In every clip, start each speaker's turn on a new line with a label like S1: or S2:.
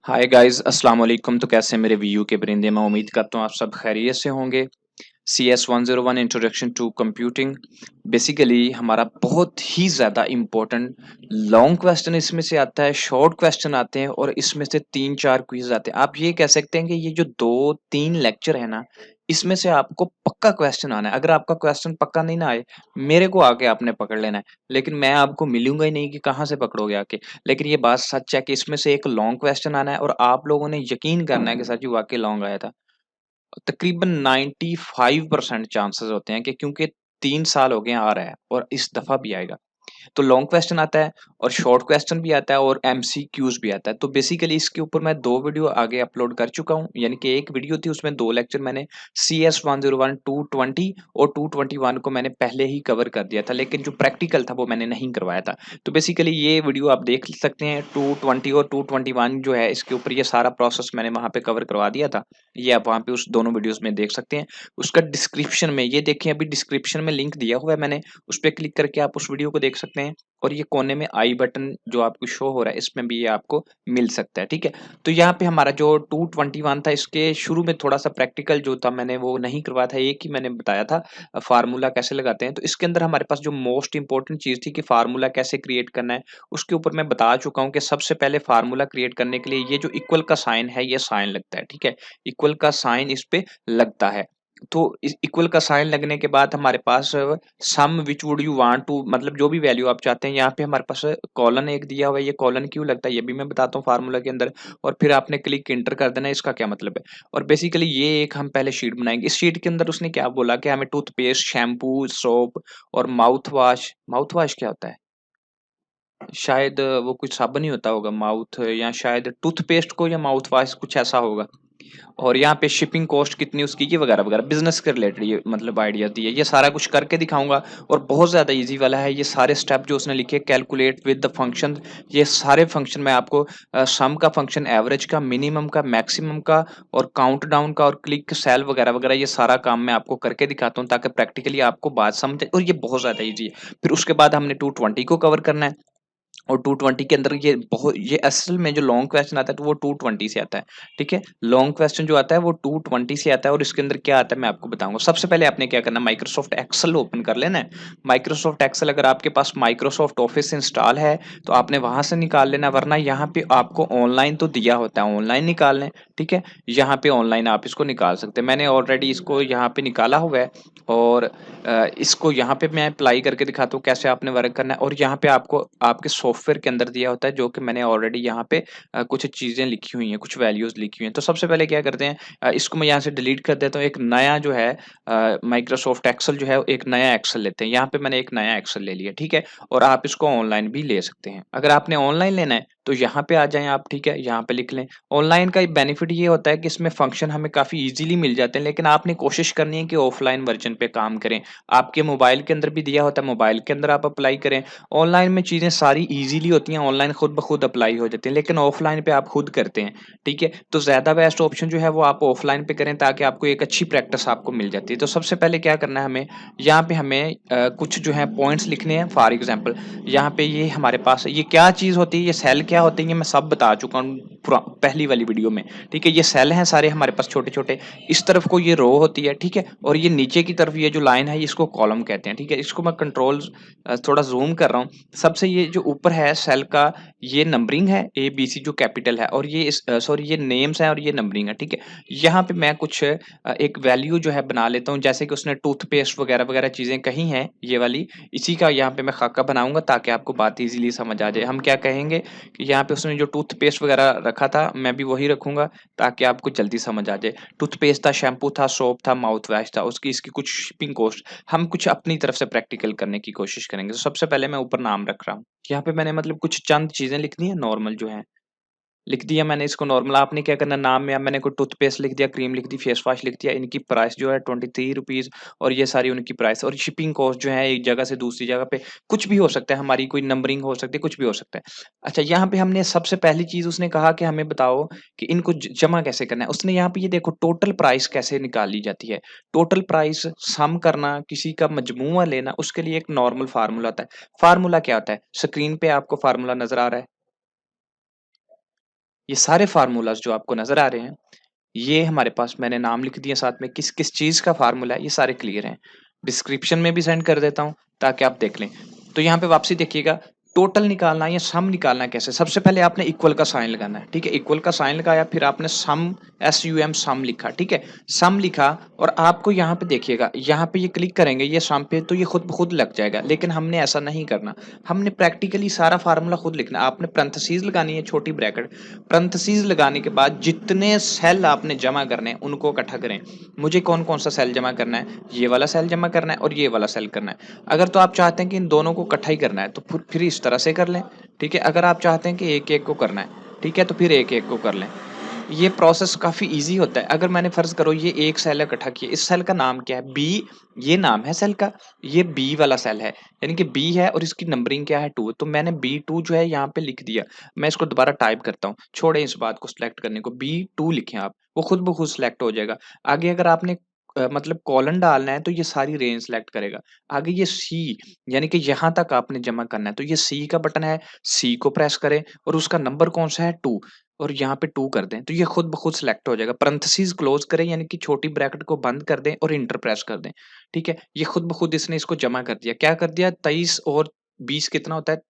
S1: Hi guys अस्सलाम वालेकुम। तो कैसे हैं मेरे वीयू के परिंदे। मैं उम्मीद करता हूँ आप सब खैरियत से होंगे। CS 101 introduction to computing basically हमारा बहुत ही ज़्यादा इम्पोर्टेंट लॉन्ग क्वेश्चन इसमें से आता है, शॉर्ट क्वेश्चन आते हैं और इसमें से 3-4 क्विज आते हैं। आप ये कह सकते हैं कि ये जो 2-3 लेक्चर है ना, इसमें से आपको पक्का क्वेश्चन आना है। अगर आपका क्वेश्चन पक्का नहीं ना आए, मेरे को आके आपने पकड़ लेना है। लेकिन मैं आपको मिलूँगा ही नहीं कि कहाँ से पकड़ोगे आके। लेकिन ये बात सच है कि इसमें से एक लॉन्ग क्वेश्चन आना है और आप लोगों ने यकीन करना है कि सच ही वाक़ई लॉन्ग आया था। तकरीबन 95% चांसेस होते हैं कि क्योंकि 3 साल हो गए हैं आ रहा है और इस दफ़ा भी आएगा। तो लॉन्ग क्वेश्चन आता है और शॉर्ट क्वेश्चन भी आता है और एमसीक्यूज़ भी आता है। तो बेसिकली इसके ऊपर मैं 2 वीडियो आगे अपलोड कर चुका हूँ। यानी कि एक वीडियो थी उसमें 2 लेक्चर मैंने CS 101 220 और 221 को मैंने पहले ही कवर कर दिया था। लेकिन जो प्रैक्टिकल था वो मैंने नहीं करवाया था। तो बेसिकली ये वीडियो आप देख सकते हैं 220 और 221 जो है इसके ऊपर ये सारा प्रोसेस मैंने वहाँ पे कवर करवा दिया था। ये आप वहाँ पे उस दोनों वीडियोज़ में देख सकते हैं। उसका डिस्क्रिप्शन में ये देखिए अभी डिस्क्रिप्शन में लिंक दिया हुआ है मैंने, उस पे क्लिक करके आप उस वीडियो को देख सकते हैं। और ये कोने में आई बटन जो आपको शो हो रहा है इसमें भी ये आपको मिल सकता है, ठीक है। तो यहाँ पे हमारा जो 221 था इसके शुरू में थोड़ा सा प्रैक्टिकल जो था मैंने वो नहीं करवाया था, एक ही मैंने बताया था फार्मूला कैसे लगाते हैं। तो इसके अंदर हमारे पास जो मोस्ट इंपॉर्टेंट चीज थी कि फार्मूला कैसे क्रिएट करना है, उसके ऊपर मैं बता चुका हूँ कि सबसे पहले फार्मूला क्रिएट करने के लिए ये जो इक्वल का साइन है ये साइन लगता है, ठीक है। इक्वल का साइन इस पे लगता है। तो इस इक्वल का साइन लगने के बाद हमारे पास some which would you want to, मतलब जो भी वैल्यू आप चाहते हैं। यहाँ पे हमारे पास कॉलन एक दिया हुआ है, ये कॉलन क्यों लगता है ये भी मैं बताता हूँ फार्मूला के अंदर। और फिर आपने क्लिक इंटर कर देना है, इसका क्या मतलब है। और बेसिकली ये एक हम पहले शीट बनाएंगे। इस शीट के अंदर उसने क्या बोला कि हमें टूथपेस्ट, शैम्पू, सोप और माउथ वॉश क्या होता है, शायद वो कुछ साबुन ही होता होगा माउथ, या शायद टूथपेस्ट को या माउथ वॉश कुछ ऐसा होगा। और यहाँ पे शिपिंग कॉस्ट कितनी उसकी की वगैरह वगैरह बिजनेस के रिलेटेड ये मतलब आइडिया दिए। ये सारा कुछ करके दिखाऊंगा और बहुत ज़्यादा इजी वाला है। ये सारे स्टेप जो उसने लिखे, कैलकुलेट विद द फंक्शन, ये सारे फंक्शन मैं आपको सम का फंक्शन, एवरेज का, मिनिमम का, मैक्सिमम का और काउंट डाउन का और क्लिक सेल वगैरह वगैरह, ये सारा काम मैं आपको करके दिखाता हूँ ताकि प्रैक्टिकली आपको बात समझ आए। और ये बहुत ज़्यादा ईजी है। फिर उसके बाद हमने 220 को कवर करना है और 220 के अंदर ये असल में जो लॉन्ग क्वेश्चन आता है तो वो 220 से आता है, ठीक है। लॉन्ग क्वेश्चन जो आता है वो 220 से आता है और इसके अंदर क्या आता है मैं आपको बताऊंगा। सबसे पहले आपने क्या करना है, माइक्रोसॉफ्ट एक्सेल ओपन कर लेना है। माइक्रोसॉफ्ट एक्सेल अगर आपके पास माइक्रोसॉफ्ट ऑफिस इंस्टॉल है तो आपने वहां से निकाल लेना, वरना यहाँ पे आपको ऑनलाइन तो दिया होता है, ऑनलाइन निकाल लें, ठीक है। यहाँ पे ऑनलाइन आप इसको निकाल सकते हैं। मैंने ऑलरेडी इसको यहाँ पे निकाला हुआ है और इसको यहाँ पे मैं अप्लाई करके दिखाता हूँ कैसे आपने वर्क करना है। और यहाँ पे आपको आपके सॉफ्टवेयर के अंदर दिया होता है जो कि मैंने ऑलरेडी यहाँ पे कुछ चीज़ें लिखी हुई हैं, कुछ वैल्यूज़ लिखी हुई हैं। तो सबसे पहले क्या करते हैं, इसको मैं यहाँ से डिलीट कर देता हूँ। एक नया जो है माइक्रोसॉफ्ट एक्सेल जो है एक नया एक्सेल लेते हैं। यहाँ पे मैंने एक नया एक्सेल ले लिया, ठीक है। और आप इसको ऑनलाइन भी ले सकते हैं। अगर आपने ऑनलाइन लेना है तो यहाँ पे आ जाएं आप, ठीक है, यहाँ पे लिख लें। ऑनलाइन का बेनिफिट ये होता है कि इसमें फंक्शन हमें काफ़ी इजीली मिल जाते हैं, लेकिन आपने कोशिश करनी है कि ऑफलाइन वर्जन पे काम करें। आपके मोबाइल के अंदर भी दिया होता है, मोबाइल के अंदर आप अप्लाई करें। ऑनलाइन में चीज़ें सारी ईज़िली होती हैं, ऑनलाइन खुद ब खुद अप्लाई हो जाती हैं, लेकिन ऑफलाइन पे आप खुद करते हैं, ठीक है। तो ज़्यादा बेस्ट ऑप्शन जो है वो आप ऑफलाइन पे करें ताकि आपको एक अच्छी प्रैक्टिस आपको मिल जाती है। तो सबसे पहले क्या करना है हमें, यहाँ पे हमें कुछ जो है पॉइंट्स लिखने हैं। फॉर एग्जाम्पल यहाँ पे ये हमारे पास ये क्या चीज़ होती है, ये सेल क्या होती है, ये मैं सब बता चुका हूँ पहली वाली वीडियो में, ठीक है। ये सेल हैं सारे हमारे पास छोटे छोटे। इस तरफ को ये रो होती है, ठीक है। और ये नीचे की तरफ ये जो लाइन है इसको कॉलम कहते हैं, ठीक है। इसको मैं कंट्रोल थोड़ा जूम कर रहा हूँ। सबसे ये जो ऊपर है सेल का, ये नंबरिंग है, ABC जो कैपिटल है, और ये सॉरी ये नेम्स है और ये नंबरिंग है, ठीक है। यहाँ पे मैं कुछ एक वैल्यू जो है बना लेता हूँ, जैसे कि उसने टूथपेस्ट वगैरह वगैरह चीज़ें कही हैं ये वाली, इसी का यहाँ पे मैं खाका बनाऊंगा ताकि आपको बात इजीली समझ आ जाए। हम क्या कहेंगे कि यहाँ पे उसने जो टूथपेस्ट वगैरह रखा था मैं भी वही रखूंगा ताकि आपको जल्दी समझ आ जाए। टूथपेस्ट था, शैम्पू था, सोप था, माउथ वॉश था, उसकी इसकी कुछ शिपिंग कॉस्ट, हम कुछ अपनी तरफ से प्रैक्टिकल करने की कोशिश करेंगे। तो सबसे पहले मैं ऊपर नाम रख रहा हूँ। यहाँ पे मैंने मतलब कुछ चंद चीजें लिखनी है नॉर्मल जो है, लिख दिया मैंने इसको नॉर्मल। आपने क्या करना, नाम में अब मैंने कोई टूथपेस्ट लिख दिया, क्रीम लिख दी, फेस वॉश लिख दिया। इनकी प्राइस जो है 23 रुपीज़ और ये सारी उनकी प्राइस और शिपिंग कॉस्ट जो है एक जगह से दूसरी जगह पे कुछ भी हो सकता है, हमारी कोई नंबरिंग हो सकती है, कुछ भी हो सकता है। अच्छा, यहाँ पे हमने सबसे पहली चीज़ उसने कहा कि हमें बताओ कि इनको जमा कैसे करना है। उसने यहाँ पे ये देखो टोटल प्राइस कैसे निकाली जाती है। टोटल प्राइस सम करना, किसी का मजमूआ लेना, उसके लिए एक नॉर्मल फार्मूला होता है। फार्मूला क्या होता है, स्क्रीन पे आपको फार्मूला नजर आ रहा है। ये सारे फ़ार्मूलाज़ जो आपको नज़र आ रहे हैं, ये हमारे पास मैंने नाम लिख दिए साथ में किस-किस चीज़ का फ़ार्मूला है, ये सारे क्लियर हैं। डिस्क्रिप्शन में भी सेंड कर देता हूँ ताकि आप देख लें। तो यहाँ पे वापसी देखिएगा, टोटल निकालना या सम निकालना कैसे? सबसे पहले आपने इक्वल का साइन लगाना है, ठीक है? इक्वल का साइन लगाया, फिर आपने सम SUM सम लिखा, ठीक है? सम लिखा और आपको यहाँ पे देखिएगा, यहाँ पे ये क्लिक करेंगे ये सम पे तो ये खुद ब खुद लग जाएगा, लेकिन हमने ऐसा नहीं करना। हमने प्रैक्टिकली सारा फ़ार्मूला खुद लिखना है। आपने पैरेंथेसिस लगानी है, छोटी ब्रैकेट, पैरेंथेसिस लगाने के बाद जितने सेल आपने जमा करने हैं, उनको इकट्ठा करें। मुझे कौन-कौन सा सेल जमा करना है? ये वाला सेल जमा करना है और ये वाला सेल करना है। अगर तो आप चाहते हैं कि इन दोनों को इकट्ठा ही करना है, तो फिर इस तरह से कर लें, ठीक है? अगर आप चाहते हैं कि एक-एक को करना है, ठीक है? तो फिर एक-एक को कर लें। ये प्रोसेस काफ़ी ईज़ी होता है। अगर मैंने फ़र्ज़ करो ये एक सेल इकट्ठा किया, इस सेल का नाम क्या है? बी, ये नाम है सेल का, ये बी वाला सेल है, यानी कि बी है और इसकी नंबरिंग क्या है 2, तो मैंने B2 जो है यहाँ पे लिख दिया। मैं इसको दोबारा टाइप करता हूँ, छोड़ें इस बात को सिलेक्ट करने को, B2 लिखें आप, वो खुद ब खुद सिलेक्ट हो जाएगा। आगे अगर आपने मतलब कॉलन डालना है तो ये सारी रेंज सिलेक्ट करेगा। आगे ये सी, यानी कि यहाँ तक आपने जमा करना है, तो ये सी का बटन है, सी को प्रेस करें और उसका नंबर कौन-सा है 2 और यहाँ पे 2 कर दें, तो ये खुद ब खुद सिलेक्ट हो जाएगा। पैरेंथेसिस क्लोज़ करें यानी कि छोटी ब्रैकेट को बंद कर दें और एंटर प्रेस कर दें, ठीक है? ये खुद ब खुद इसने इसको जमा कर दिया। क्या कर दिया? 23 और 20 कितना होता है?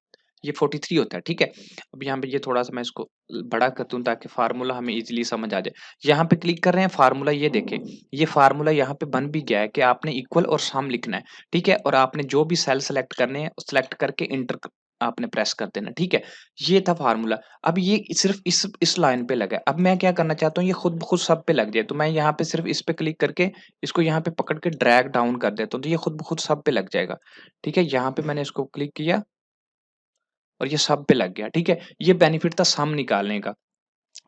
S1: ये 43 होता है, ठीक है? अब यहाँ पे ये थोड़ा-सा मैं इसको बड़ा कर दूँ ताकि फ़ॉर्मूला हमें ईज़िली समझ आ जाए। यहाँ पे क्लिक कर रहे हैं फ़ॉर्मूला ये देखें, ये फ़ॉर्मूला यहाँ पे बन भी गया है कि आपने इक्वल और सम लिखना है, ठीक है? और आपने जो भी सेल सेलेक्ट करने हैं, सेलेक्ट करके एंटर क आपने प्रेस कर देना, ठीक है? ये था फ़ॉर्मूला। अब ये सिर्फ़ इस लाइन पे लगा है। अब मैं क्या करना चाहता हूँ, ये खुद ब खुद सब पे लग जाए, तो मैं यहाँ पे सिर्फ़ इस पे क्लिक करके इसको यहाँ पे पकड़ के ड्रैग डाउन कर देता हूँ, तो ये खुद ब खुद सब पे लग जाएगा, ठीक है? यहाँ पे मैंने इसको क्लिक किया और ये सब पे लग गया, ठीक है? ये बेनिफिट था सम निकालने का।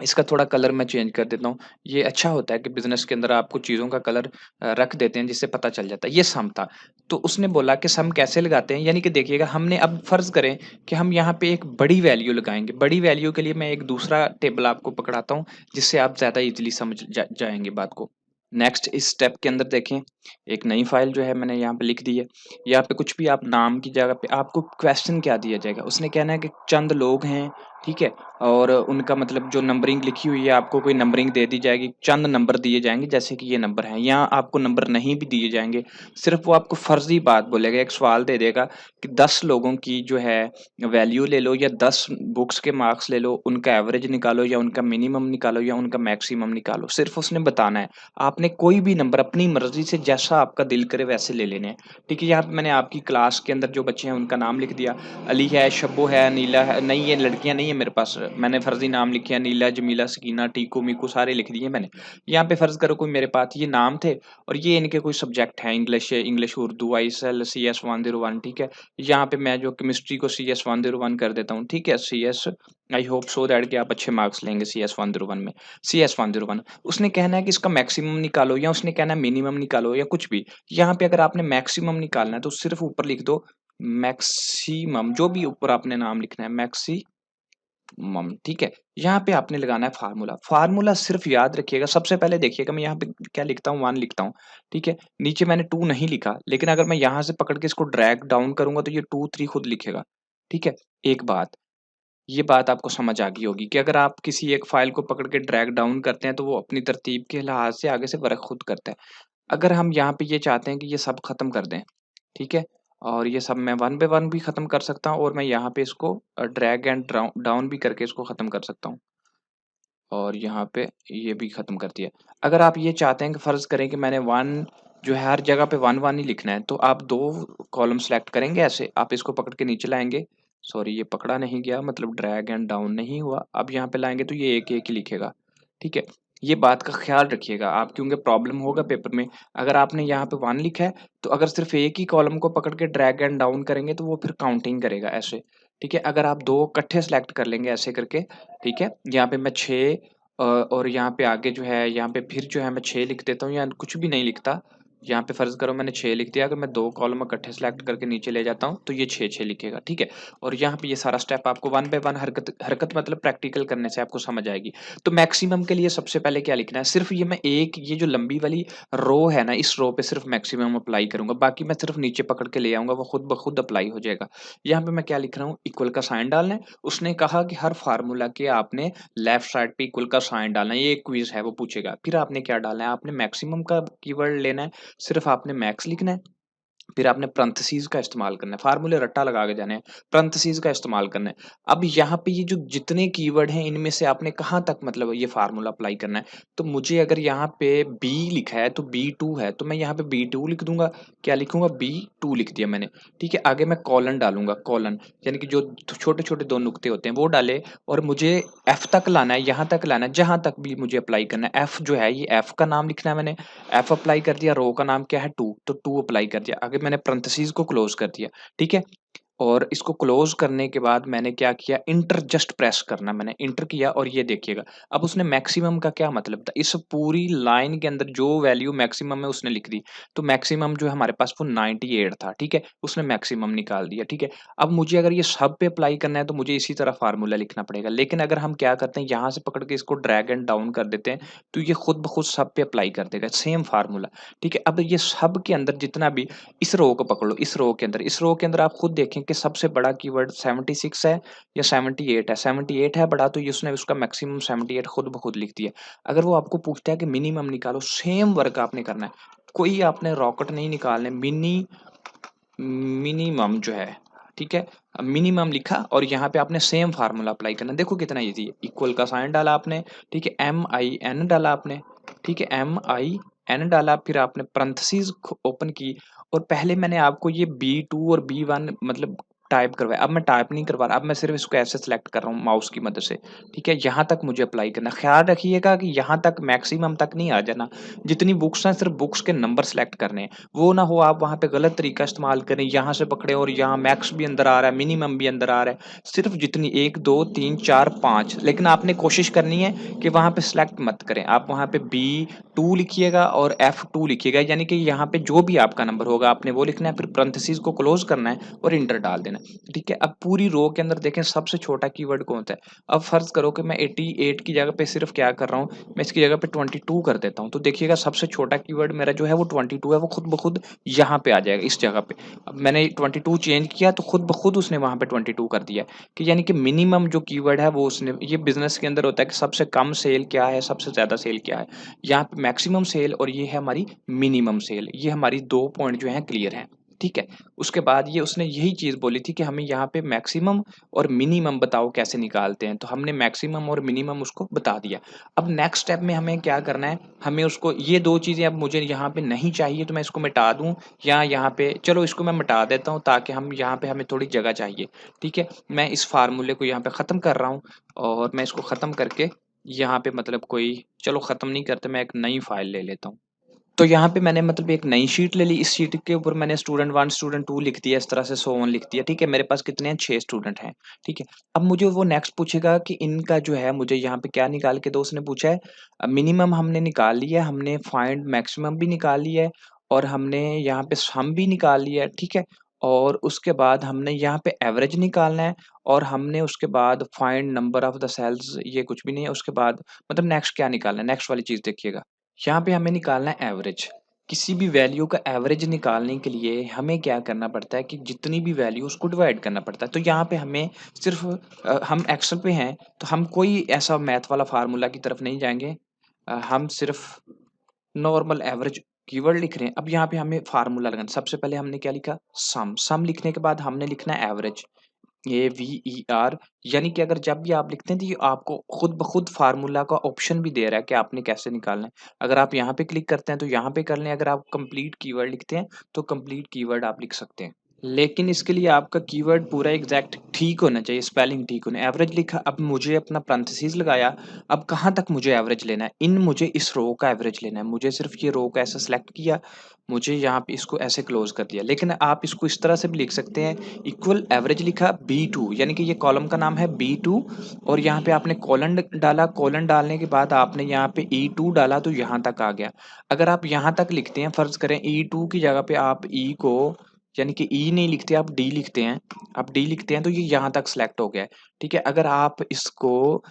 S1: इसका थोड़ा कलर मैं चेंज कर देता हूँ। ये अच्छा होता है कि बिज़नेस के अंदर आपको चीज़ों का कलर रख देते हैं जिससे पता चल जाता है, ये सम था। तो उसने बोला कि सम कैसे लगाते हैं? यानी कि देखिएगा हमने अब फ़र्ज़ करें कि हम यहाँ पे एक बड़ी वैल्यू लगाएँगे। बड़ी वैल्यू के लिए मैं एक दूसरा टेबल आपको पकड़ाता हूँ, जिससे आप ज़्यादा ईज़िली समझ जाएँगे बात को। नेक्स्ट इस स्टेप के अंदर देखें, एक नई फ़ाइल जो है मैंने यहाँ पे लिख दी है। यहाँ पे कुछ भी आप नाम की जगह पे आपको क्वेश्चन क्या दिया जाएगा? उसने कहना है कि चंद लोग हैं, ठीक है? और उनका मतलब जो नंबरिंग लिखी हुई है आपको कोई नंबरिंग दे दी जाएगी, चंद नंबर दिए जाएँगे जैसे कि ये नंबर हैं। यहाँ आपको नंबर नहीं भी दिए जाएँगे, सिर्फ़ वो आपको फ़र्ज़ी बात बोलेगा, एक सवाल दे देगा कि 10 लोगों की जो है वैल्यू ले लो या 10 बुक्स के मार्क्स ले लो, उनका एवरेज निकालो या उनका मिनिमम निकालो या उनका मैक्सिमम निकालो, सिर्फ़ उसने बताना है। आपने कोई भी नंबर अपनी मर्ज़ी से जैसा आपका दिल करे वैसे ले लेने हैं, ठीक है? यहाँ पे मैंने आपकी क्लास के अंदर जो बच्चे हैं उनका नाम लिख दिया, अली है, शब्बो है, नीला है नहीं ये लड़कियाँ नहीं है मेरे पास, मैंने फ़र्ज़ी नाम लिखे हैं नीला, जमीला, सकीना, टीकू, मीकू सारे लिख दिए मैंने। यहाँ पे फ़र्ज़ करो कोई मेरे पास ये नाम थे और ये इनके कोई सब्जेक्ट हैं, इंग्लिश है, इंग्लिश, उर्दू, आईएसएल, सीएस 101 ठीक है? यहाँ पे मैं जो केमिस्ट्री को सीएस 101 कर देता हूँ, ठीक है? CS I hope so that कि आप अच्छे मार्क्स लेंगे सीएस 101 में, सीएस 101 उसने कहना है कि इसका मैक्सिमम निकालो या उसने कहना है मिनिमम निकालो या कुछ भी। यहाँ पे अगर आपने मैक्सिमम निकालना है तो सिर्फ़ ऊपर लिख दो मैक्सिमम जो भी ऊपर आपने नाम लिखना है मैक्सिमम ठीक है? यहाँ पे आपने लगाना है फ़ॉर्मूला। फ़ॉर्मूला सिर्फ़ याद रखिएगा सबसे पहले देखिएगा मैं यहाँ पे क्या लिखता हूँ 1 लिखता हूँ, ठीक है? नीचे मैंने 2 नहीं लिखा लेकिन अगर मैं यहाँ से पकड़ के इसको ड्रैग डाउन करूँगा तो ये 2, 3 खुद लिखेगा, ठीक है? एक बात, ये बात आपको समझ आ गई होगी कि अगर आप किसी एक फ़ाइल को पकड़ के ड्रैग डाउन करते हैं तो वो अपनी तरतीब के लिहाज़ से आगे से वर्क खुद करता है। अगर हम यहाँ पे ये चाहते हैं कि ये सब खत्म कर दें, ठीक है? और ये सब मैं वन बाय वन भी खत्म कर सकता हूँ और मैं यहाँ पे इसको ड्रैग एंड डाउन भी करके इसको खत्म कर सकता हूँ। और यहाँ पे ये भी खत्म कर दिया। अगर आप ये चाहते हैं कि फ़र्ज़ करें कि मैंने 1 जो है हर जगह पे 1-1 ही लिखना है, तो आप 2 कॉलम सेलेक्ट करेंगे ऐसे, आप इसको पकड़ के नीचे लाएँगे, सॉरी ये पकड़ा नहीं गया मतलब ड्रैग एंड डाउन नहीं हुआ। अब यहाँ पे लाएँगे तो ये 1-1 ही लिखेगा, ठीक है? ये बात का ख़्याल रखिएगा आप क्योंकि प्रॉब्लम होगा पेपर में। अगर आपने यहाँ पे 1 लिखा है, तो अगर सिर्फ़ एक ही कॉलम को पकड़ के ड्रैग एंड डाउन करेंगे तो वो फिर काउंटिंग करेगा ऐसे, ठीक है? अगर आप 2 इकट्ठे सेलेक्ट कर लेंगे ऐसे करके, ठीक है? यहाँ पे मैं 6 और यहाँ पे आगे जो है यहाँ पे फिर जो है मैं 6 लिख देता हूँ या कुछ भी नहीं लिखता, यहाँ पे फ़र्ज़ करो मैंने 6 लिख दिया, अगर मैं 2 कॉलम इकट्ठे सेलेक्ट करके नीचे ले जाता हूँ, तो ये 6-6 लिखेगा, ठीक है? और यहाँ पे ये सारा स्टेप आपको वन बाय वन हरकत हरकत मतलब प्रैक्टिकल करने से आपको समझ आएगी। तो मैक्सिमम के लिए सबसे पहले क्या लिखना है, सिर्फ़ ये मैं एक ये जो लंबी वाली रो है ना, इस रो पे सिर्फ़ मैक्सिमम अप्लाई करूँगा, बाकी मैं सिर्फ़ नीचे पकड़ के ले आऊँगा, वो खुद ब खुद अप्लाई हो जाएगा। यहाँ पे मैं क्या लिख रहा हूँ, इक्वल का साइन डालना है। उसने कहा कि हर फ़ॉर्मूला के आपने लेफ्ट साइड पे इक्वल का साइन डालना है, ये एक क्विज़ है, वो पूछेगा। फिर आपने क्या डालना है, आपने मैक्सिमम का कीवर्ड लेना है, सिर्फ आपने मैक्स लिखना है, फिर आपने पैरेंथेसिस का इस्तेमाल करना है, फार्मूले रट्टा लगा के जाने हैं, पैरेंथेसिस का इस्तेमाल करना है। अब यहाँ पे ये जो जितने कीवर्ड हैं, इनमें से आपने कहाँ तक मतलब ये फार्मूला अप्लाई करना है। तो मुझे अगर यहाँ पे बी लिखा है, तो बी2 है, तो मैं यहाँ पे बी2 लिख दूँगा। क्या लिखूँगा? बी2 लिख दिया मैंने, ठीक है? आगे मैं कॉलन डालूँगा, कॉलन यानी कि जो छोटे-छोटे 2 नुक्ते होते हैं, वो डाले और मुझे एफ तक लाना है, यहाँ तक लाना है, जहाँ तक भी मुझे अप्लाई करना है। एफ जो है, ये एफ का नाम लिखना है मैंने, एफ अप्लाई कर दिया, रो का नाम क्या है 2, तो 2 अप्लाई कर दिया। आगे मैंने पैरेंथेसिस को क्लोज़ कर दिया, ठीक है? और इसको क्लोज़ करने के बाद मैंने क्या किया, इंटर जस्ट प्रेस करना मैंने, इंटर किया और ये देखिएगा, अब उसने मैक्सिमम का क्या मतलब था, इस पूरी लाइन के अंदर जो वैल्यू मैक्सिमम है उसने लिख दी। तो मैक्सिमम जो है हमारे पास वो 98 था, ठीक है? उसने मैक्सिमम निकाल दिया, ठीक है? अब मुझे अगर ये सब पे अप्लाई करना है तो मुझे इसी तरह फ़ॉर्मूला लिखना पड़ेगा। लेकिन अगर हम क्या करते हैं, यहाँ से पकड़ के इसको ड्रैग एंड डाउन कर देते हैं, तो ये खुद ब खुद सब पे अप्लाई कर देगा, सेम फ़ॉर्मूला, ठीक है? अब ये सब के अंदर जितना भी इस रो को पकड़ लो, इस रो के अंदर आप खुद देखें कि सबसे बड़ा कीवर्ड 76 है या 78 है। 78 है बड़ा, तो ये उसने उसका मैक्सिमम 78 खुद ब खुद लिख दिया। अगर वो आपको पूछता है कि मिनिमम निकालो, सेम वर्क आपने करना है। कोई आपने रॉकेट नहीं निकालने, मिनिमम जो है, ठीक है? मिनिमम लिखा और यहाँ पे आपने सेम फार्मूला अप्लाई करना है। देखो कितना ईज़ी है। इक्वल का साइन डाला आपने, ठीक है? MIN डाला आपने, ठीक है? MIN डाला, फिर आपने पैरेंथेसिस ओपन की और पहले मैंने आपको ये B2 और B1 मतलब टाइप करवाया। अब मैं टाइप नहीं करवा रहा, अब मैं सिर्फ़ इसको ऐसे सेलेक्ट कर रहा हूँ माउस की मदद से, ठीक है? यहाँ तक मुझे अप्लाई करना है। ख़्याल रखिएगा कि यहाँ तक मैक्सिमम तक नहीं आ जाना। जितनी बुक्स हैं, सिर्फ़ बुक्स के नंबर सेलेक्ट करने हैं। वो ना हो आप वहाँ पे गलत तरीका इस्तेमाल करें, यहाँ से पकड़े और यहाँ मैक्स भी अंदर आ रहा है, मिनिमम भी अंदर आ रहा है। सिर्फ़ जितनी 1, 2, 3, 4, 5 लेकिन आपने कोशिश करनी है कि वहाँ पे सेलेक्ट मत करें। आप वहाँ पे B2 लिखिएगा और F2 लिखिएगा, यानी कि यहाँ पे जो भी आपका नंबर होगा आपने वो लिखना है, फिर पैरेंथेसिस को क्लोज़ करना है और एंटर डाल देना है, ठीक है? अब पूरी रो के अंदर देखें सबसे छोटा कीवर्ड कौन-सा है? अब फ़र्ज़ करो कि मैं 88 की जगह पे सिर्फ़ क्या कर रहा हूँ, मैं इसकी जगह पे 22 कर देता हूँ, तो देखिएगा सबसे छोटा कीवर्ड मेरा जो है वो 22 है, वो खुद ब खुद यहाँ पे आ जाएगा इस जगह पे। अब मैंने 22 चेंज किया तो खुद ब खुद उसने वहाँ पे 22 कर दिया है, कि यानी कि मिनिमम जो कीवर्ड है वो उसने, ये बिज़नेस के अंदर होता है कि सबसे कम सेल क्या है, सबसे ज़्यादा सेल क्या है। यहाँ पे मैक्सिमम सेल और ये है हमारी मिनिमम सेल, ये हमारी 2 पॉइंट जो हैं क्लियर हैं, ठीक है? उसके बाद ये उसने यही चीज़ बोली थी कि हमें यहाँ पे मैक्सिमम और मिनिमम बताओ कैसे निकालते हैं, तो हमने मैक्सिमम और मिनिमम उसको बता दिया। अब नेक्स्ट स्टेप में हमें क्या करना है, हमें उसको ये 2 चीज़ें अब मुझे यहाँ पे नहीं चाहिए तो मैं इसको मिटा दूँ या यहाँ पे चलो इसको मैं मिटा देता हूँ ताकि हम यहाँ पे हमें थोड़ी जगह चाहिए, ठीक है? मैं इस फ़ॉर्मूले को यहाँ पे ख़त्म कर रहा हूँ और मैं इसको ख़त्म करके यहाँ पे मतलब कोई चलो ख़त्म नहीं करते, मैं एक नई फ़ाइल ले लेता हूँ। तो यहाँ पे मैंने मतलब एक नई शीट ले ली, इस शीट के ऊपर मैंने स्टूडेंट 1, स्टूडेंट 2 लिख दिया, इस तरह से सो ऑन लिख दिया, ठीक है? मेरे पास कितने हैं? 6 स्टूडेंट हैं, ठीक है? अब मुझे वो नेक्स्ट पूछेगा कि इनका जो है मुझे यहाँ पे क्या निकाल के दो, उसने पूछा है मिनिमम हमने निकाल लिया है, हमने फाइंड मैक्सिमम भी निकाल लिया है और हमने यहाँ पे सम भी निकाल लिया है, ठीक है? और उसके बाद हमने यहाँ पे एवरेज निकालना है और हमने उसके बाद find number of the cells, ये कुछ भी नहीं है, उसके बाद मतलब नेक्स्ट क्या निकालना है, नेक्स्ट वाली चीज़ देखिएगा। यहाँ पे हमें निकालना है एवरेज। किसी भी वैल्यू का एवरेज निकालने के लिए हमें क्या करना पड़ता है कि जितनी भी वैल्यू उसको डिवाइड करना पड़ता है। तो यहाँ पे हमें सिर्फ़ हम एक्सेल पे हैं तो हम कोई ऐसा मैथ वाला फ़ॉर्मूला की तरफ नहीं जाएँगे। हम सिर्फ़ नॉर्मल एवरेज कीवर्ड लिख रहे हैं। अब यहाँ पे हमें फ़ॉर्मूला लगाना, सबसे पहले हमने क्या लिखा? सम। सम लिखने के बाद हमने लिखना है एवरेज। AVER, यानी कि अगर जब भी आप लिखते हैं तो ये आपको खुद ब खुद फ़ॉर्मूला का ऑप्शन भी दे रहा है कि आपने कैसे निकालना है। अगर आप यहाँ पे क्लिक करते हैं तो यहाँ पे कर लें, अगर आप कंप्लीट कीवर्ड लिखते हैं तो कंप्लीट कीवर्ड आप लिख सकते हैं। लेकिन इसके लिए आपका कीवर्ड पूरा एग्ज़ैक्ट ठीक होना चाहिए, स्पेलिंग ठीक होना। एवरेज लिखा, अब मुझे अपना पैरेंथेसिस लगाया, अब कहाँ तक मुझे एवरेज लेना है? मुझे इस रो का एवरेज लेना है। मुझे सिर्फ़ ये रो का ऐसे सेलेक्ट किया, मुझे यहाँ पे इसको ऐसे क्लोज़ कर दिया। लेकिन आप इसको इस तरह से भी लिख सकते हैं, इक्वल एवरेज लिखा B2, यानी कि ये कॉलम का नाम है B2 और यहाँ पे आपने कोलन डाला, कोलन डालने के बाद आपने यहाँ पे E2 डाला तो यहाँ तक आ गया। अगर आप यहाँ तक लिखते हैं, फ़र्ज़ करें E2 की जगह पे आप E को, यानी कि ई नहीं लिखते, आप डी लिखते हैं, आप डी लिखते हैं तो ये यहाँ तक सिलेक्ट हो गया है, ठीक है। अगर आप इसको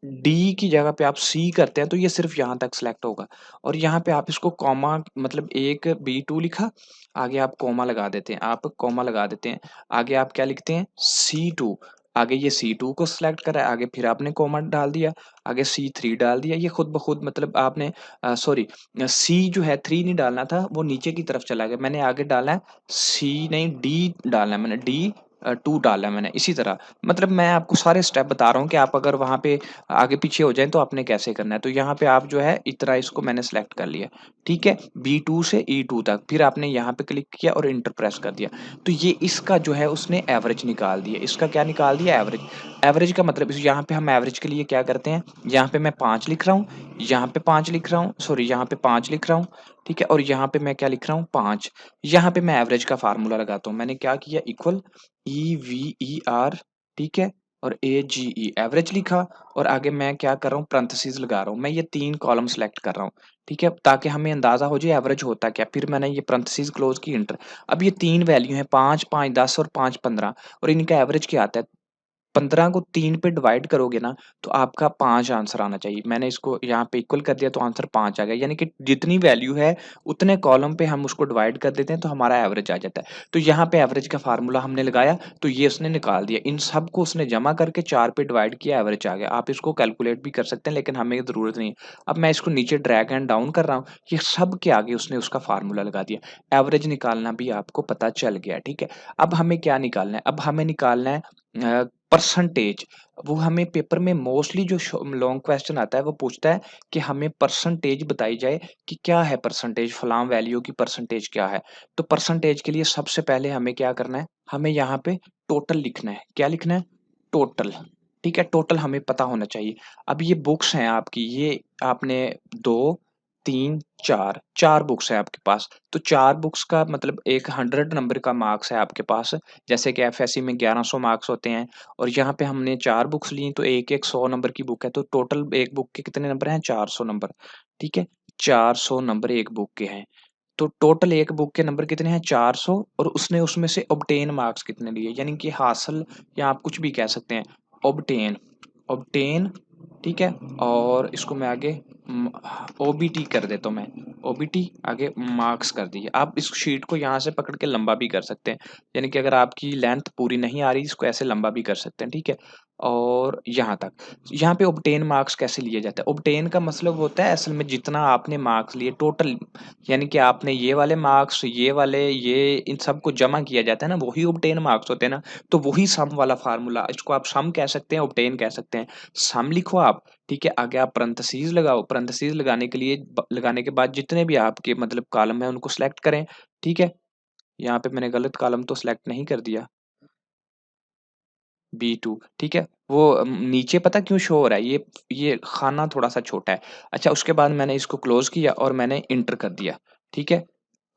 S1: डी की जगह पे आप सी करते हैं तो ये सिर्फ यहाँ तक सिलेक्ट होगा और यहाँ पे आप इसको कॉमा, मतलब एक B2 लिखा, आगे आप कॉमा लगा देते हैं, आप कॉमा लगा देते हैं, आगे आप क्या लिखते हैं C2, आगे ये C2 को सिलेक्ट करा है, आगे फिर आपने कॉमा डाल दिया, आगे C3 डाल दिया, ये खुद ब खुद, मतलब आपने सॉरी, सी जो है 3 नहीं डालना था, वो नीचे की तरफ चला गया, मैंने आगे डाला है सी नहीं डी डालना है, मैंने डी 2 डाला है मैंने, इसी तरह। मतलब मैं आपको सारे स्टेप बता रहा हूँ कि आप अगर वहाँ पे आगे पीछे हो जाएँ तो आपने कैसे करना है। तो यहाँ पे आप जो है इतना इसको मैंने सेलेक्ट कर लिया, ठीक है? B2 से E2 तक, फिर आपने यहाँ पे क्लिक किया और एंटर प्रेस कर दिया। तो ये इसका जो है उसने एवरेज निकाल दिया, इसका क्या निकाल दिया? एवरेज। एवरेज का मतलब यहाँ पे हम एवरेज के लिए क्या करते हैं, यहाँ पे मैं 5 लिख रहा हूँ, यहाँ पे 5 लिख रहा हूँ, सॉरी यहाँ पे 5 लिख रहा हूँ, ठीक है? और यहाँ पे मैं क्या लिख रहा हूँ? 5। यहाँ पे मैं एवरेज का फ़ॉर्मूला लगाता हूँ। मैंने क्या किया, इक्वल EVER, ठीक है? और AGE एवरेज लिखा और आगे मैं क्या कर रहा हूँ, पैरेंथेसिस लगा रहा हूँ। मैं ये 3 कॉलम सेलेक्ट कर रहा हूँ, ठीक है? ताकि हमें अंदाज़ा हो जाए एवरेज होता क्या। फिर मैंने ये पैरेंथेसिस क्लोज़ की, एंटर। अब ये 3 वैल्यू हैं, 5, 5, 10 और 5, 15 और इनका एवरेज क्या आता है? 15 को 3 पे डिवाइड करोगे ना, तो आपका 5 आंसर आना चाहिए। मैंने इसको यहाँ पे इक्वल कर दिया तो आंसर 5 आ गया। यानी कि जितनी वैल्यू है, उतने कॉलम पे हम उसको डिवाइड कर देते हैं तो हमारा एवरेज आ जाता है। तो यहाँ पे एवरेज का फ़ॉर्मूला हमने लगाया, तो ये उसने निकाल दिया। इन सबको उसने जमा करके 4 पे डिवाइड किया, एवरेज आ गया। आप इसको कैलकुलेट भी कर सकते हैं, लेकिन हमें ज़रूरत नहीं है। अब मैं इसको नीचे ड्रैग एंड डाउन कर रहा हूँ, ये सब के आगे उसने उसका फ़ॉर्मूला लगा दिया। एवरेज निकालना भी आपको पता चल गया, ठीक है? अब हमें क्या निकालना है? अब हमें निकालना है परसेंटेज। वो हमें पेपर में मोस्टली जो लॉन्ग क्वेश्चन आता है वो पूछता है कि हमें परसेंटेज बताई जाए कि क्या है परसेंटेज, फलां वैल्यू की परसेंटेज क्या है। तो परसेंटेज के लिए सबसे पहले हमें क्या करना है, हमें यहाँ पे टोटल लिखना है। क्या लिखना है? टोटल, ठीक है? टोटल हमें पता होना चाहिए। अब ये बुक्स हैं आपकी, ये आपने 2, 3, 4, 4 बुक्स हैं आपके पास। तो 4 बुक्स का मतलब एक 100 नंबर का मार्क्स है आपके पास। जैसे कि एफएससी में 1100 मार्क्स होते हैं और यहाँ पे हमने 4 बुक्स ली, तो एक-एक 100 नंबर की बुक है, तो टोटल एक बुक के कितने नंबर हैं? 400 नंबर, ठीक है? 400 नंबर एक बुक के हैं। तो टोटल एक बुक के नंबर कितने हैं? 400 और उसने उसमें से ऑब्टेन मार्क्स कितने लिए? यानी कि हासिल, या आप कुछ भी कह सकते हैं, ऑब्टेन, ऑब्टेन, ठीक है? और इसको मैं आगे ओबीटी कर देता हूँ मैं, ओबीटी आगे मार्क्स कर दिए। आप इस शीट को यहाँ से पकड़ के लंबा भी कर सकते हैं, यानी कि अगर आपकी लेंथ पूरी नहीं आ रही, इसको ऐसे लंबा भी कर सकते हैं, ठीक है? और यहाँ तक। यहाँ पे ऑब्टेन मार्क्स कैसे लिए जाते हैं? ऑब्टेन का मतलब होता है असल में जितना आपने मार्क्स लिए टोटल, यानी कि आपने ये वाले मार्क्स, ये वाले, ये इन सबको जमा किया जाता है ना, वही ऑब्टेन मार्क्स होते हैं ना। तो वही सम वाला फार्मूला, इसको आप सम कह सकते हैं, ऑब्टेन कह सकते हैं। सम लिखो आप, ठीक है? आगे आप पैरेंथेसिस लगाओ, पैरेंथेसिस लगाने के लिए लगाने के बाद जितने भी आपके मतलब कॉलम है उनको सेलेक्ट करें, ठीक है? यहाँ पे मैंने गलत कॉलम तो सेलेक्ट नहीं कर दिया, B2, ठीक है? वो नीचे पता क्यों शो हो रहा है? ये खाना थोड़ा-सा छोटा है। अच्छा, उसके बाद मैंने इसको क्लोज़ किया और मैंने एंटर कर दिया, ठीक है?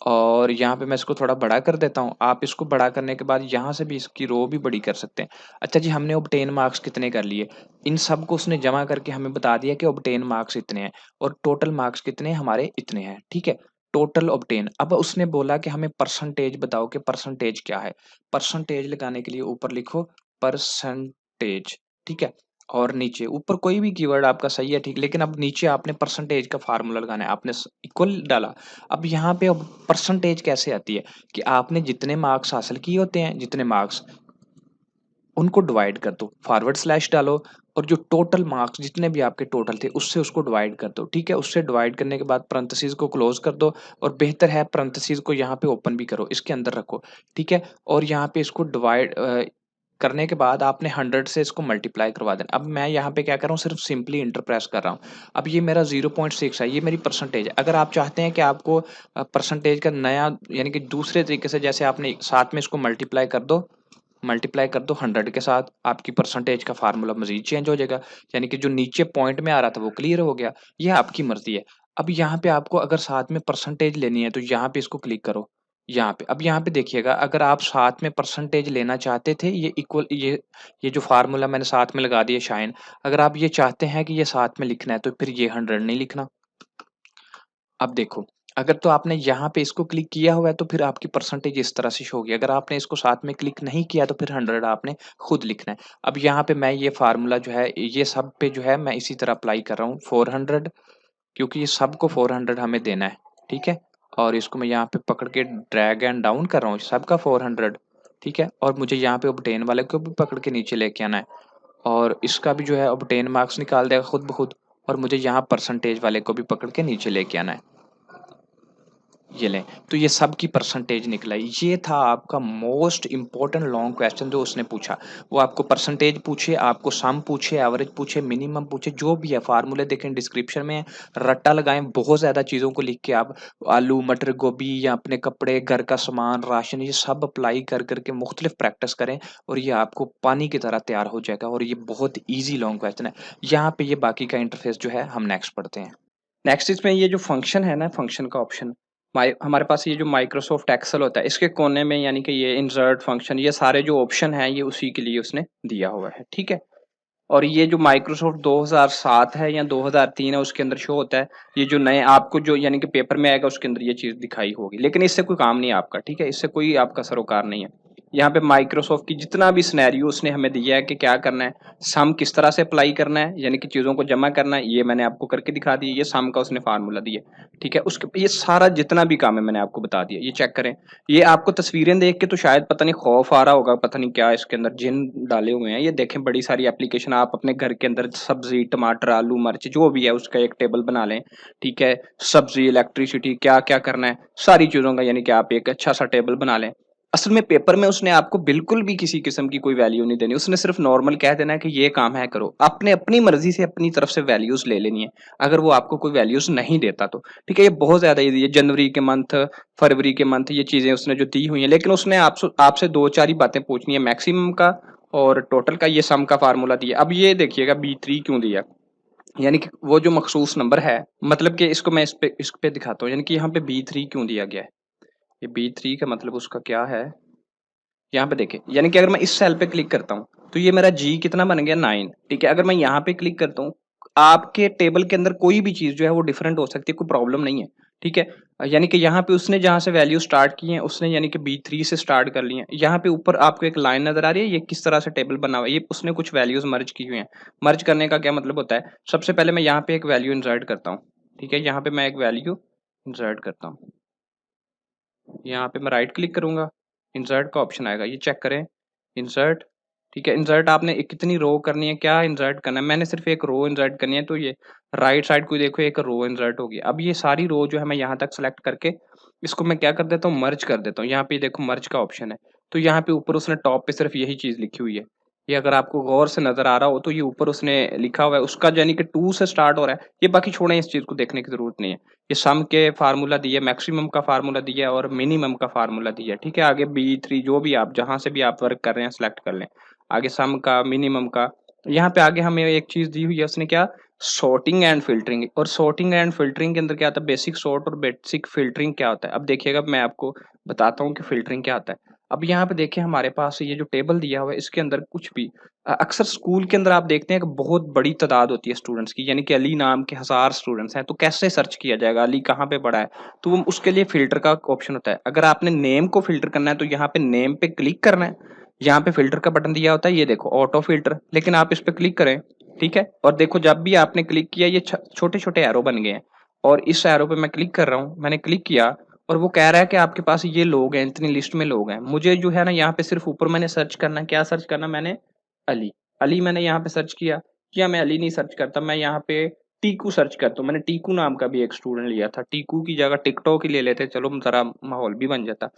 S1: और यहाँ पे मैं इसको थोड़ा बड़ा कर देता हूँ। आप इसको बड़ा करने के बाद यहाँ से भी इसकी रो भी बड़ी कर सकते हैं। अच्छा जी, हमने ऑब्टेन मार्क्स कितने कर लिए? इन सबको उसने जमा करके हमें बता दिया कि ऑब्टेन मार्क्स इतने हैं और टोटल मार्क्स कितने हैं? हमारे इतने हैं, ठीक है? Total obtain. अब उसने बोला कि हमें परसेंटेज बताओ कि परसेंटेज क्या है? परसेंटेज लगाने के लिए ऊपर लिखो परसेंटेज, ठीक है? और नीचे ऊपर कोई भी कीवर्ड आपका सही है, ठीक, लेकिन अब नीचे आपने परसेंटेज का फ़ॉर्मूला लगाना है। आपने इक्वल डाला। अब यहाँ पे अब परसेंटेज कैसे आती है कि आपने जितने मार्क्स हासिल किए होते हैं, जितने मार्क्स, उनको डिवाइड कर दो, फॉरवर्ड स्लैश डालो और जो टोटल मार्क्स जितने भी आपके टोटल थे उससे उसको डिवाइड कर दो, ठीक है? उससे डिवाइड करने के बाद पैरेंथेसिस को क्लोज कर दो और बेहतर है पैरेंथेसिस को यहाँ पे ओपन भी करो, इसके अंदर रखो, ठीक है? और यहाँ पे इसको डिवाइड करने के बाद आपने 100 से इसको मल्टीप्लाई करवा देना। अब मैं यहाँ पे क्या कर रहा हूँ, सिर्फ सिंपली इंटर प्रेस कर रहा हूँ। अब ये मेरा 0.6 है, ये मेरी परसेंटेज है। अगर आप चाहते हैं कि आपको परसेंटेज का नया यानी कि दूसरे तरीके से, जैसे आपने साथ में इसको मल्टीप्लाई कर दो 100 के साथ, आपकी परसेंटेज का फार्मूला मजीद चेंज हो जाएगा। यानी कि जो नीचे पॉइंट में आ रहा था वो क्लियर हो गया। ये आपकी मर्जी है। अब यहाँ पे आपको अगर साथ में परसेंटेज लेनी है तो यहाँ पे इसको क्लिक करो, यहाँ पे। अब यहाँ पे देखिएगा, अगर आप साथ में परसेंटेज लेना चाहते थे, ये इक्वल ये जो फार्मूला मैंने साथ में लगा दिया शाइन, अगर आप ये चाहते हैं कि ये साथ में लिखना है तो फिर ये 100 नहीं लिखना। अब देखो, अगर तो आपने यहाँ पे इसको क्लिक किया हुआ है तो फिर आपकी परसेंटेज इस तरह से शो होगी। अगर आपने इसको साथ में क्लिक नहीं किया तो फिर 100 आपने खुद लिखना है। अब यहाँ पे मैं ये फार्मूला जो है, ये सब पे जो है मैं इसी तरह अप्लाई कर रहा हूँ 400, क्योंकि ये सबको 400 हमें देना है, ठीक है। और इसको मैं यहाँ पे पकड़ के ड्रैग एंड डाउन कर रहा हूँ, सबका 400, ठीक है। और मुझे यहाँ पे ऑब्टेन वाले को भी पकड़ के नीचे लेके आना है, और इसका भी जो है ऑब्टेन मार्क्स निकाल देगा खुद ब खुद। और मुझे यहाँ परसेंटेज वाले को भी पकड़ के नीचे लेके आना है। ये लें, तो ये सब की परसेंटेज निकला। ये था आपका मोस्ट इंपॉर्टेंट लॉन्ग क्वेश्चन जो उसने पूछा। वो आपको परसेंटेज पूछे, आपको सम पूछे, एवरेज पूछे, मिनिमम पूछे, जो भी है फार्मूले देखें डिस्क्रिप्शन में, रट्टा लगाएं बहुत ज़्यादा चीज़ों को लिख के आप आलू मटर गोभी या अपने कपड़े घर का सामान राशन ये सब अप्लाई कर करके मुख्तलिफ प्रैक्टिस करें, और ये आपको पानी की तरह तैयार हो जाएगा। और ये बहुत ईजी लॉन्ग क्वेश्चन है। यहाँ पे ये बाकी का इंटरफेस जो है हम नेक्स्ट पढ़ते हैं। नेक्स्ट इसमें ये जो फंक्शन है ना, फंक्शन का ऑप्शन, हमारे पास ये जो माइक्रोसॉफ्ट एक्सेल होता है इसके कोने में, यानी कि ये इंसर्ट फंक्शन, ये सारे जो ऑप्शन हैं ये उसी के लिए उसने दिया हुआ है, ठीक है। और ये जो माइक्रोसॉफ्ट 2007 है या 2003 है उसके अंदर शो होता है। ये जो नए आपको जो यानी कि पेपर में आएगा उसके अंदर ये चीज़ दिखाई होगी, लेकिन इससे कोई काम नहीं है आपका, ठीक है। इससे कोई आपका सरोकार नहीं है। यहाँ पे माइक्रोसॉफ्ट की जितना भी सिनेरियो उसने हमें दिया है कि क्या करना है, सम किस तरह से अप्लाई करना है, यानी कि चीज़ों को जमा करना है, ये मैंने आपको करके दिखा दिया। ये सम का उसने फार्मूला दिया, ठीक है। उसके ये सारा जितना भी काम है मैंने आपको बता दिया। ये चेक करें, ये आपको तस्वीरें देख के तो शायद पता नहीं खौफ आ रहा होगा, पता नहीं क्या इसके अंदर जिन डाले हुए हैं। ये देखें बड़ी सारी एप्लीकेशन, आप अपने घर के अंदर सब्जी टमाटर आलू मिर्च जो भी है उसका एक टेबल बना लें, ठीक है। सब्जी इलेक्ट्रिसिटी क्या क्या करना है सारी चीज़ों का, यानी कि आप एक अच्छा सा टेबल बना लें। असल में पेपर में उसने आपको बिल्कुल भी किसी किस्म की कोई वैल्यू नहीं देनी, उसने सिर्फ नॉर्मल कह देना है कि ये काम है करो, आपने अपनी मर्जी से अपनी तरफ से वैल्यूज ले लेनी है। अगर वो आपको कोई वैल्यूज नहीं देता तो ठीक है। ये बहुत ज्यादा ईजी है, जनवरी के मंथ फरवरी के मंथ ये चीजें उसने जो दी हुई हैं, लेकिन उसने आपसे दो चार ही बातें पूछनी है, मैक्सिमम का और टोटल का, ये सम का फार्मूला दिया। अब ये देखिएगा B3 क्यों दिया, यानी कि वो जो मखसूस नंबर है, मतलब कि इसको मैं इस पे दिखाता हूँ, यानी कि यहाँ पे B3 क्यों दिया गया है। ये B3 का मतलब उसका क्या है, यहाँ पे देखें, यानी कि अगर मैं इस सेल पे क्लिक करता हूँ तो ये मेरा जी कितना बन गया 9, ठीक है। अगर मैं यहाँ पे क्लिक करता हूँ, आपके टेबल के अंदर कोई भी चीज जो है वो डिफरेंट हो सकती है, कोई प्रॉब्लम नहीं है, ठीक है। यानी कि यहाँ पे उसने जहाँ से वैल्यू स्टार्ट की है उसने यानी कि B3 से स्टार्ट कर ली है। यहाँ पे ऊपर आपको एक लाइन नजर आ रही है, ये किस तरह से टेबल बना हुआ है, ये उसने कुछ वैल्यूज मर्ज की हुई हैं। मर्ज करने का क्या मतलब होता है, सबसे पहले मैं यहाँ पे एक वैल्यू इंसर्ट करता हूँ, ठीक है। यहाँ पे मैं एक वैल्यू इंसर्ट करता हूँ, यहाँ पे मैं राइट क्लिक करूंगा, इंसर्ट का ऑप्शन आएगा, ये चेक करें, इंसर्ट, ठीक है। इंसर्ट आपने कितनी रो करनी है, क्या इंसर्ट करना है, मैंने सिर्फ एक रो इंसर्ट करनी है, तो ये राइट साइड को देखो एक रो इंसर्ट होगी। अब ये सारी रो जो है मैं यहाँ तक सेलेक्ट करके इसको मैं क्या कर देता हूँ, मर्ज कर देता हूँ। यहाँ पे देखो मर्ज का ऑप्शन है, तो यहाँ पे ऊपर उसने टॉप पे सिर्फ यही चीज लिखी हुई है। ये अगर आपको गौर से नजर आ रहा हो तो ये ऊपर उसने लिखा हुआ है, उसका यानी कि 2 से स्टार्ट हो रहा है। ये बाकी छोड़ें, इस चीज को देखने की जरूरत नहीं है। ये सम के फार्मूला दिए, मैक्सिमम का फार्मूला दिया और मिनिमम का फार्मूला दिया, ठीक है। आगे B3 जो भी आप जहां से भी आप वर्क कर रहे हैं सेलेक्ट कर लें, आगे सम का मिनिमम का। यहाँ पे आगे हमें एक चीज दी हुई है उसने, क्या, सॉर्टिंग एंड फिल्टरिंग। और सॉर्टिंग एंड फिल्टरिंग के अंदर क्या आता है, बेसिक सॉर्ट और बेसिक फिल्टरिंग क्या होता है। अब देखिएगा मैं आपको बताता हूँ कि फिल्टरिंग क्या आता है। अब यहाँ पे देखिए हमारे पास ये जो टेबल दिया हुआ है इसके अंदर कुछ भी अक्सर स्कूल के अंदर आप देखते हैं कि बहुत बड़ी तादाद होती है स्टूडेंट्स की, यानी कि अली नाम के 1000 स्टूडेंट्स हैं, तो कैसे सर्च किया जाएगा अली कहाँ पे पढ़ा है। तो वो उसके लिए फिल्टर का ऑप्शन होता है। अगर आपने नेम को फिल्टर करना है तो यहाँ पे नेम पे क्लिक करना है, यहाँ पे फिल्टर का बटन दिया होता है, ये देखो ऑटो फिल्टर, लेकिन आप इस पे क्लिक करें, ठीक है। और देखो जब भी आपने क्लिक किया ये छोटे छोटे एरो बन गए हैं, और इस एरो पे मैं क्लिक कर रहा हूँ, मैंने क्लिक किया और वो कह रहा है कि आपके पास ये लोग हैं, इतनी लिस्ट में लोग हैं। मुझे जो है ना यहाँ पे सिर्फ ऊपर मैंने सर्च करना है, क्या सर्च करना मैंने, अली। अली मैंने यहाँ पे सर्च किया, मैं अली नहीं सर्च करता, मैं यहाँ पे
S2: टीकू सर्च करता हूँ। मैंने टीकू नाम का भी एक स्टूडेंट लिया था, टीकू की जगह टिकटॉक ही ले लेते, चलो ज़रा माहौल भी बन जाता।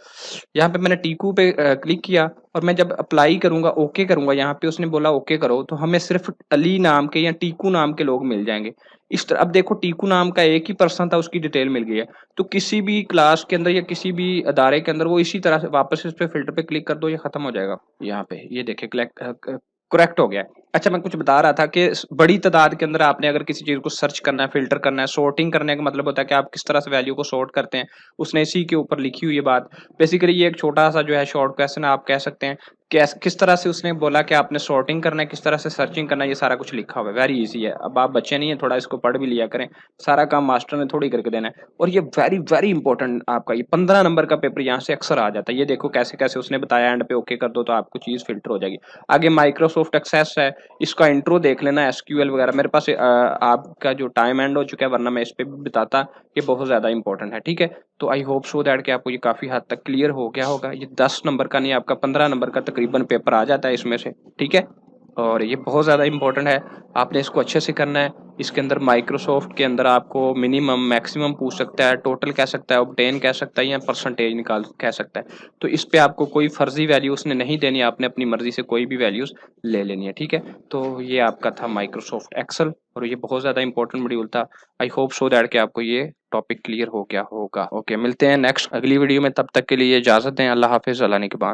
S2: यहाँ पे मैंने टीकू पे क्लिक किया और मैं जब अप्लाई करूँगा, ओके करूँगा, यहाँ पे उसने बोला ओके करो, तो हमें सिर्फ़ अली नाम के या टीकू नाम के लोग मिल जाएँगे। इस तरह अब देखो टीकू नाम का एक ही पर्सन था, उसकी डिटेल मिल गई है। तो किसी भी क्लास के अंदर या किसी भी अदारे के अंदर वो इसी तरह से वापस इस पे फ़िल्टर पे क्लिक कर दो, ये खत्म हो जाएगा। यहाँ पे ये देखिए करेक्ट हो गया है। अच्छा, मैं कुछ बता रहा था कि बड़ी तादाद के अंदर आपने अगर किसी चीज़ को सर्च करना है, फ़िल्टर करना है, सॉर्टिंग करने का मतलब होता है कि आप किस तरह से वैल्यू को सॉर्ट करते हैं। उसने इसी के ऊपर लिखी हुई है बात। बेसिकली ये एक छोटा-सा जो है शॉर्ट क्वेश्चन आप कह सकते हैं। किस तरह से उसने बोला कि आपने सॉर्टिंग करना है, किस तरह से सर्चिंग करना है, ये सारा कुछ लिखा हुआ है। वेरी ईज़ी है। अब आप बच्चे नहीं हैं, थोड़ा इसको पढ़ भी लिया करें। सारा काम मास्टर ने थोड़ी करके देना है। और ये वेरी, वेरी इंपॉर्टेंट आपका ये 15 नंबर का पेपर यहाँ से अक्सर आ जाता है। ये देखो कैसे-कैसे उसने बताया, एंड पे ओके कर दो तो आपको चीज़ फ़िल्टर हो जाएगी। आगे माइक्रोसॉफ्ट एक्सेस है, इसका इंट्रो देख लेना, एसक्यूएल वगैरह। मेरे पास आपका जो टाइम एंड हो चुका है, वरना मैं इस पे भी बताता। ये बहुत ज़्यादा इंपॉर्टेंट है, ठीक है? तो आई होप सो दैट कि आपको ये काफ़ी हद तक क्लियर हो गया होगा। ये 10 नंबर का नहीं, आपका 15 नंबर का तकरीबन पेपर आ जाता है इसमें से, ठीक है? और ये बहुत ज़्यादा इम्पोर्टेंट है, आपने इसको अच्छे से करना है। इसके अंदर माइक्रोसॉफ्ट के अंदर आपको मिनिमम, मैक्सिमम पूछ सकता है, टोटल कह सकता है, ऑब्टेन कह सकता है या परसेंटेज निकाल कह सकता है। तो इस पे आपको कोई फर्जी वैल्यू उसने नहीं देनी, आपने अपनी मर्ज़ी से कोई भी वैल्यूज़ ले लेनी है, ठीक है? तो ये आपका था माइक्रोसॉफ्ट एक्सेल और ये बहुत ज़्यादा इम्पोर्टेंट मॉड्यूल था। आई होप सो दैट कि आपको ये टॉपिक क्लियर हो गया होगा। ओके, मिलते हैं नेक्स्ट अगली वीडियो में, तब तक के लिए इजाज़त दें। अल्लाह हाफ़िज़, अल्लाह निगहबान।